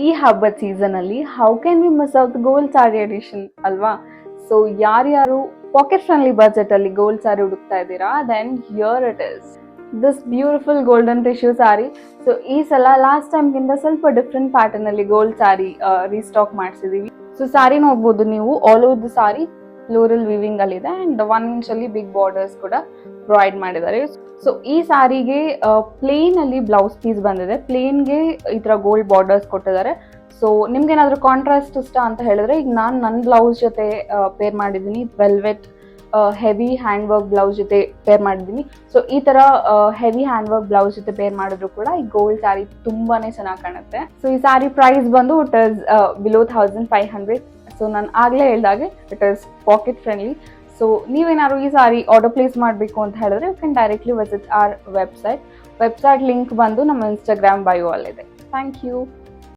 ಈ ಹಬ್ಬದ ಸೀಸನಲ್ಲಿ how can we miss out gold sari edition ಅಲ್ವಾ? ಸೊ ಯಾರ್ಯಾರು ಪಾಕೆಟ್ ಫ್ರೆಂಡ್ಲಿ ಬಜೆಟ್ ಅಲ್ಲಿ ಗೋಲ್ಡ್ ಸಾರಿ ಹುಡುಕ್ತಾ ಇದ್ದೀರಾ, then here it is this beautiful golden tissue sari. So ಈ ಸಲ ಲಾಸ್ಟ್ ಟೈಮ್ಗಿಂತ ಸ್ವಲ್ಪ ಡಿಫ್ರೆಂಟ್ ಪ್ಯಾಟರ್ನ್ ಅಲ್ಲಿ ಗೋಲ್ಡ್ ಸಾರಿ ರೀಸ್ಟಾಕ್ ಮಾಡಿಸಿದೀವಿ. ಸೊ ಸಾರಿ ನೋಡ್ಬೋದು ನೀವು, all over the sari floral weaving ಅಲ್ಲಿ ಇದೆ ಅಂಡ್ 1 ಇಂಚ್ ಅಲ್ಲಿ ಬಿಗ್ ಬಾರ್ಡರ್ಸ್ ಕೂಡ ಪ್ರೊವೈಡ್ ಮಾಡಿದ್ದಾರೆ. ಸೊ ಈ ಸಾರಿಗೆ ಪ್ಲೇನ್ ಅಲ್ಲಿ ಬ್ಲೌಸ್ ಪೀಸ್ ಬಂದಿದೆ, ಪ್ಲೇನ್ಗೆ ಈ ತರ ಗೋಲ್ಡ್ ಬಾರ್ಡರ್ಸ್ ಕೊಟ್ಟಿದ್ದಾರೆ. ಸೊ ನಿಮ್ಗೆ ಏನಾದ್ರು ಕಾಂಟ್ರಾಸ್ಟ್ ಇಷ್ಟ ಅಂತ ಹೇಳಿದ್ರೆ, ಈಗ ನಾನು ನನ್ನ ಬ್ಲೌಸ್ ಜೊತೆ ಪೇರ್ ಮಾಡಿದ್ದೀನಿ, velvet heavy hand work blouse ಜೊತೆ ಪೇರ್ ಮಾಡಿದ್ದೀನಿ. ಸೊ ಈ ತರ ಹೆವಿ ಹ್ಯಾಂಡ್ ವರ್ಕ್ ಬ್ಲೌಸ್ ಜೊತೆ ಪೇರ್ ಮಾಡಿದ್ರು ಕೂಡ ಈ ಗೋಲ್ಡ್ ಸ್ಯಾರಿ ತುಂಬಾನೇ ಚೆನ್ನಾಗಿ ಕಾಣುತ್ತೆ. ಸೊ ಈ ಸ್ಯಾರಿ ಪ್ರೈಸ್ ಬಂದು ಇಟ್ ಇಸ್ ಬಿಲೋ 1500. ಸೊ ನಾನು ಆಗ್ಲೇ ಹೇಳ್ದಾಗೆ it is pocket friendly. So ನೀವೇನಾದ್ರು ಈ ಸಾರಿ ಆರ್ಡರ್ ಪ್ಲೇಸ್ ಮಾಡಬೇಕು ಅಂತ ಹೇಳಿದ್ರೆ you can directly visit our website link ಬಂದು ನಮ್ಮ ಇನ್ಸ್ಟಾಗ್ರಾಮ್ ಬಯೋ ಅಲ್ಲಿದೆ. Thank you.